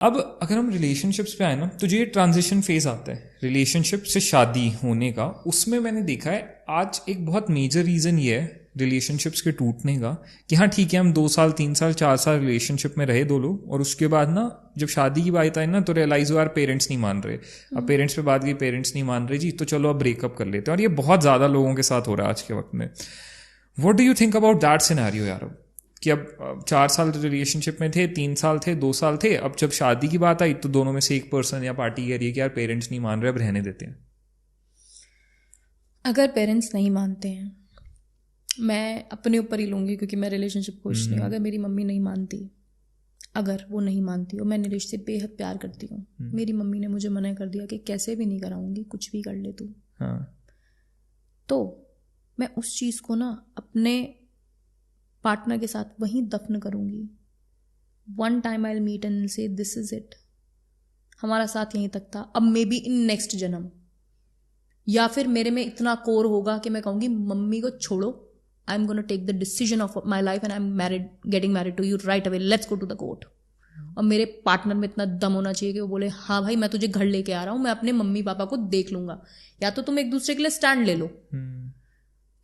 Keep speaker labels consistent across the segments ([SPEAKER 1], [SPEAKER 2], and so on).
[SPEAKER 1] अब अगर हम रिलेशनशिप्स पे आए ना, तो जो ये ट्रांजिशन फेज आता है रिलेशनशिप से शादी होने का, उसमें मैंने देखा है आज एक बहुत मेजर रीज़न ये है रिलेशनशिप्स के टूटने का कि हाँ ठीक है, हम 2 साल 3 साल 4 साल रिलेशनशिप में रहे 2 लोग, और उसके बाद ना जब शादी की बात आई ना तो रियलाइज हुआ यार पेरेंट्स नहीं मान रहे। अब पेरेंट्स पे बात की, पेरेंट्स नहीं मान रहे जी, तो चलो अब ब्रेकअप कर लेते हैं। और ये बहुत ज़्यादा लोगों के साथ हो रहा है आज के वक्त में। What do you think about that scenario यार? अब कि अब 4 साल रिलेशनशिप में थे, 3 साल थे, 2 साल थे, अब जब शादी की बात आई तो दोनों में से एक पर्सन या पार्टी कह रही है कि यार पेरेंट्स नहीं मान रहे, अब रहने देते हैं।
[SPEAKER 2] अगर पेरेंट्स नहीं मानते हैं, मैं अपने ऊपर ही लूँगी क्योंकि मैं रिलेशनशिप कोच नहीं हूँ। अगर मेरी मम्मी नहीं मानती, अगर वो नहीं मानती और मैं नीलेश से बेहद प्यार करती हूँ, मेरी मम्मी ने मुझे मना कर दिया कि कैसे भी नहीं कराऊंगी, कुछ भी कर ले तू, तो मैं उस चीज़ को ना अपने पार्टनर के साथ वहीं दफन करूंगी। One time I will meet and say this is it, हमारा साथ यहीं तक था, अब मे बी इन नेक्स्ट जन्म। या फिर मेरे में इतना कोर होगा कि मैं कहूंगी मम्मी को छोड़ो, I am gonna take the decision of my life and I am married, getting married to you right away, let's go to the court. और मेरे पार्टनर में इतना दम होना चाहिए कि वो बोले हाँ भाई मैं तुझे घर लेके आ रहा हूं, मैं अपने मम्मी पापा को देख लूंगा। या तो तुम एक दूसरे के लिए स्टैंड ले लो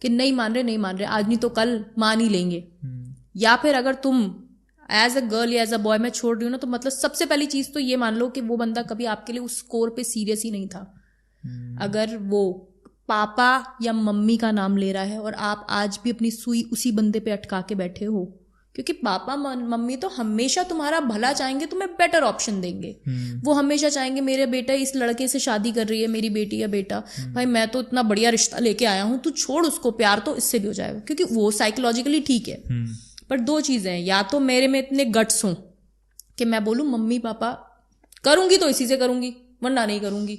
[SPEAKER 2] कि नहीं मान रहे नहीं मान रहे, आज नहीं तो कल मान ही लेंगे। या फिर अगर तुम एज अ गर्ल या एज अ बॉय मैं छोड़ रही हूँ ना, तो मतलब सबसे पहली चीज तो ये मान लो कि वो बंदा कभी आपके लिए उस स्कोर पे सीरियस ही नहीं था। अगर वो पापा या मम्मी का नाम ले रहा है और आप आज भी अपनी सुई उसी बंदे पे अटका के बैठे हो, क्योंकि पापा मम्मी तो हमेशा तुम्हारा भला चाहेंगे, तुम्हें बेटर ऑप्शन देंगे। वो हमेशा चाहेंगे मेरे बेटा इस लड़के से शादी कर रही है मेरी बेटी या बेटा, भाई मैं तो इतना बढ़िया रिश्ता लेके आया हूं, तू छोड़ उसको, प्यार तो इससे भी हो जाएगा, क्योंकि वो साइकोलॉजिकली ठीक है। पर 2 चीजें हैं, या तो मेरे में इतने गट्स हों कि मैं बोलूं मम्मी पापा करूंगी तो इसी से करूंगी वरना नहीं करूंगी,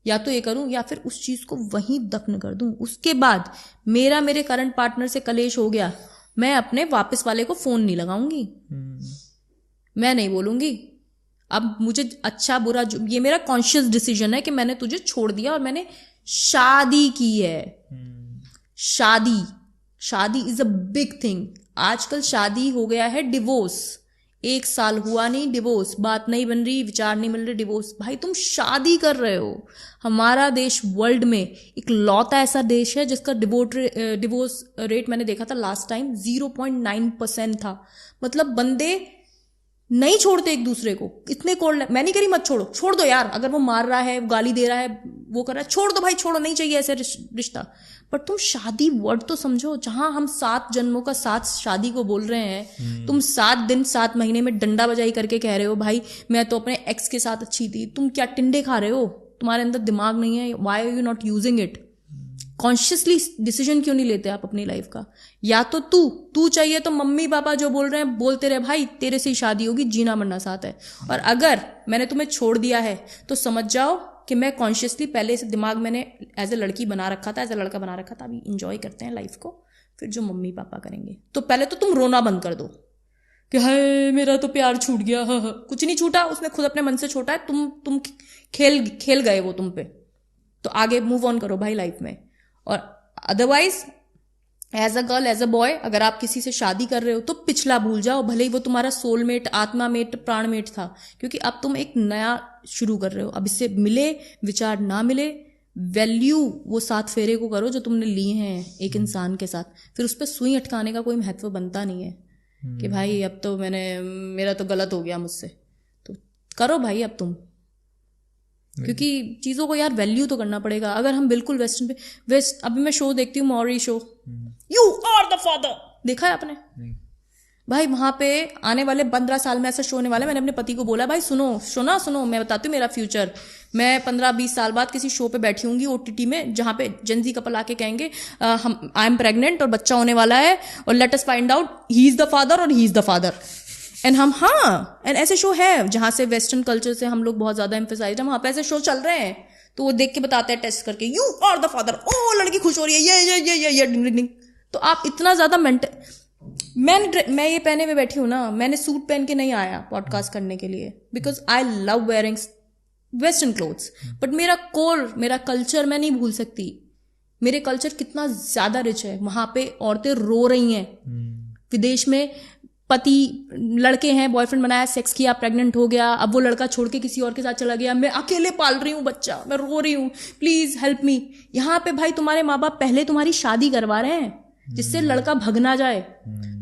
[SPEAKER 2] या तो ये करूं या फिर उस चीज को वहीं दफन कर दूं। उसके बाद मेरे करंट पार्टनर से कलेश हो गया, मैं अपने वापस वाले को फोन नहीं लगाऊंगी। मैं नहीं बोलूंगी अब मुझे अच्छा बुरा, ये मेरा कॉन्शियस डिसीजन है कि मैंने तुझे छोड़ दिया और मैंने शादी की है। शादी इज अ बिग थिंग। आजकल शादी हो गया है डिवोर्स, 1 साल हुआ नहीं डिवोर्स, बात नहीं बन रही, विचार नहीं मिल रहे डिवोर्स। भाई तुम शादी कर रहे हो। हमारा देश वर्ल्ड में इकलौता ऐसा देश है जिसका डिवोर्स रेट मैंने देखा था लास्ट टाइम 0.9% था। मतलब बंदे नहीं छोड़ते एक दूसरे को, इतने कोल्ड। मैं नहीं कह रही मत छोड़ो, छोड़ दो यार, अगर वो मार रहा है, गाली दे रहा है, वो कर रहा है, छोड़ दो भाई, छोड़ो, नहीं चाहिए ऐसे रिश्ता। पर तुम शादी वर्ड तो समझो, जहां हम 7 जन्मों का साथ शादी को बोल रहे हैं, तुम 7 दिन 7 महीने में डंडा बजाई करके कह रहे हो भाई मैं तो अपने एक्स के साथ अच्छी थी। तुम क्या टिंडे खा रहे हो? तुम्हारे अंदर दिमाग नहीं है? Why are you not using it? Consciously decision क्यों नहीं लेते आप अपनी लाइफ का? या तो तू चाहिए तो मम्मी पापा जो बोल रहे हैं बोलते रहे, भाई तेरे से ही शादी होगी, जीना मरना साथ है। और अगर मैंने तुम्हें छोड़ दिया है तो समझ जाओ कि मैं कॉन्शियसली पहले से दिमाग मैंने एज ए लड़की बना रखा था, एज ए लड़का बना रखा था। अभी इंजॉय करते हैं लाइफ को, फिर जो मम्मी पापा करेंगे। तो पहले तो तुम रोना बंद कर दो कि हाय मेरा तो प्यार छूट गया। हाँ, कुछ नहीं छूटा, उसने खुद अपने मन से छोटा है। तुम खेल गए वो तुम पे, तो आगे मूव ऑन करो भाई लाइफ में। और otherwise as a girl as a boy अगर आप किसी से शादी कर रहे हो तो पिछला भूल जाओ, भले ही वो तुम्हारा सोलमेट, आत्मामेट, प्राणमेट था, क्योंकि अब तुम एक नया शुरू कर रहे हो। अब इससे मिले विचार ना मिले, वैल्यू वो 7 फेरे को करो जो तुमने लिए हैं एक इंसान के साथ। फिर उस पर सुई अटकाने का कोई महत्व बनता नहीं है कि भाई अब तो मेरा तो गलत हो गया मुझसे। तो करो भाई अब तुम, क्योंकि चीज़ों को यार वैल्यू तो करना पड़ेगा। अगर हम बिल्कुल वेस्टर्न पे अभी मैं शो देखती हूँ, Maury show, you are the father, देखा है आपने? भाई वहां पे आने वाले 15 साल में ऐसा शो होने वाला है। मैंने अपने पति को बोला भाई सुनो मैं बताती हूँ मेरा फ्यूचर। मैं 15-20 साल बाद किसी शो पे बैठी होंगी OTT में, जहां पे जेनजी कपल आके कहेंगे आई एम प्रेग्नेंट और बच्चा होने वाला है और let us find out he is the father और he is the father. And and ऐसे शो है जहां से वेस्टर्न कल्चर से हम लोग बहुत ज्यादा एम्फेसाइज है, वहां पे ऐसे शो चल रहे हैं। तो वो देख के बताते हैं टेस्ट करके, यू आर द फादर, ओ लड़की खुश हो रही है, ये डिंग। तो आप इतना ज्यादा मैं ये पहने हुए बैठी हूँ ना, मैंने सूट पहन के नहीं आया पॉडकास्ट करने के लिए, because I love wearing western clothes. But मेरा कल्चर मैं नहीं भूल सकती। मेरे कल्चर कितना ज्यादा रिच है, वहां पे औरतें रो रही हैं विदेश में पति लड़के हैं, बॉयफ्रेंड बनाया, सेक्स किया, प्रेग्नेंट हो गया, अब वो लड़का छोड़ के किसी और के साथ चला गया, मैं अकेले पाल रही हूँ बच्चा, मैं रो रही हूँ, प्लीज हेल्प मी। यहाँ पे भाई तुम्हारे माँ बाप पहले तुम्हारी शादी करवा रहे हैं जिससे लड़का भग ना जाए।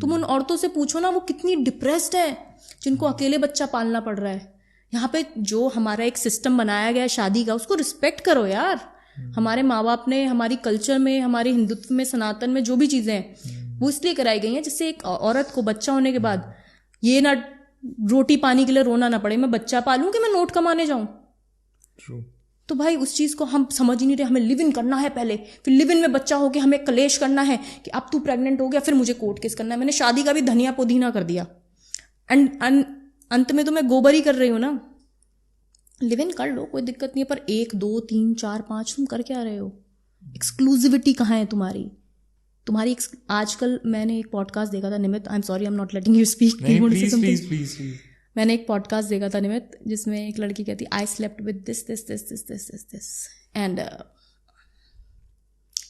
[SPEAKER 2] तुम उन औरतों से पूछो ना वो कितनी डिप्रेस्ड है जिनको अकेले बच्चा पालना पड़ रहा है। यहाँ पे जो हमारा एक सिस्टम बनाया गया है शादी का, उसको रिस्पेक्ट करो यार। हमारे माँ बाप ने हमारी कल्चर में, हमारे हिंदुत्व में, सनातन में जो भी चीजें हैं वो इसलिए कराई गई हैं जिससे एक औरत को बच्चा होने के बाद ये ना रोटी पानी के लिए रोना ना पड़े, मैं बच्चा पालूं कि मैं नोट कमाने जाऊं। तो भाई उस चीज को हम समझ ही नहीं रहे। हमें लिव इन करना है पहले, फिर लिव इन में बच्चा हो गया, हमें कलेश करना है कि अब तू प्रेग्नेंट हो गया फिर मुझे कोर्ट केस करना है। मैंने शादी का भी धनिया पुदीना कर दिया एंड अंत में तो मैं गोबर ही कर रही हूं ना। लिव इन कर लो, कोई दिक्कत नहीं है, पर 1 2 3 4 5 तुम कर क्या रहे हो? एक्सक्लूसिविटी कहाँ है तुम्हारी? आजकल मैंने एक पॉडकास्ट देखा था, Nimit, I am sorry, I am not letting you speak,
[SPEAKER 1] please.
[SPEAKER 2] मैंने एक पॉडकास्ट देखा था निमित, जिसमें एक लड़की कहती I slept with this and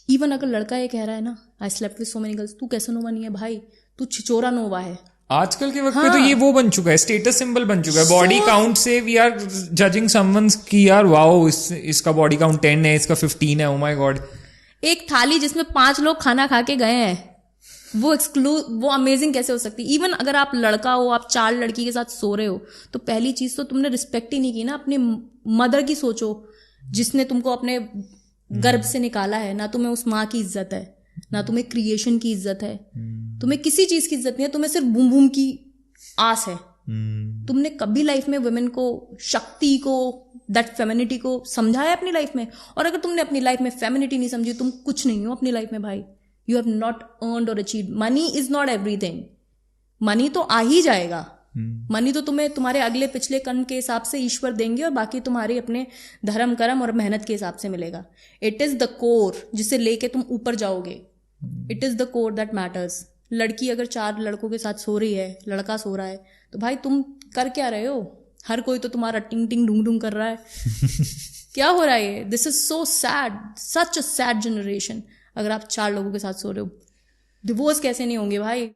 [SPEAKER 2] even अगर लड़का ये कह रहा है ना I slept with so many girls, तू कैसे नोवा नहीं है भाई, तू छिचोरा नोवा है।
[SPEAKER 1] आजकल के वक्त पे तो ये वो बन चुका है, स्टेटस सिंबल बन चुका है। बॉडी काउंट से वी आर जजिंग समवंस की यार वाओ इसका बॉडी काउंट 10 है, इसका 15 है, ओ माय गॉड।
[SPEAKER 2] एक थाली जिसमें 5 लोग खाना खा के गए हैं, वो अमेजिंग कैसे हो सकती? इवन अगर आप लड़का हो, आप 4 लड़की के साथ सो रहे हो, तो पहली चीज तो तुमने रिस्पेक्ट ही नहीं की ना अपने मदर की। सोचो जिसने तुमको अपने गर्भ से निकाला है, ना तुम्हें उस माँ की इज्जत है, ना तुम्हें क्रिएशन की इज्जत है, तुम्हें किसी चीज की इज्जत नहीं है, तुम्हें सिर्फ बूम बूम की आस है। तुमने कभी लाइफ में वुमेन को, शक्ति को, दैट फेमिनिटी को समझा है अपनी लाइफ में? और अगर तुमने अपनी लाइफ में फेमिनिटी नहीं समझी, तुम कुछ नहीं हो अपनी लाइफ में भाई। यू हैव नॉट अर्नड और achieved. Money is not everything. Money तो आ ही जाएगा, मनी तो तुम्हें तुम्हारे अगले पिछले कर्म के हिसाब से ईश्वर देंगे और बाकी तुम्हारे अपने धर्म कर्म और मेहनत के हिसाब से मिलेगा। इट इज द कोर जिसे लेके तुम ऊपर जाओगे। It is the core that matters. लड़की अगर 4 लड़कों के साथ सो रही है, लड़का सो रहा है, तो भाई तुम कर क्या रहे हो? हर कोई तो तुम्हारा टिंग टिंग ढूंढ ढूंढ कर रहा है। क्या हो रहा है ये? This is so sad, such a sad generation. अगर आप 4 लोगों के साथ सो रहे हो, डिवोर्स कैसे नहीं होंगे भाई?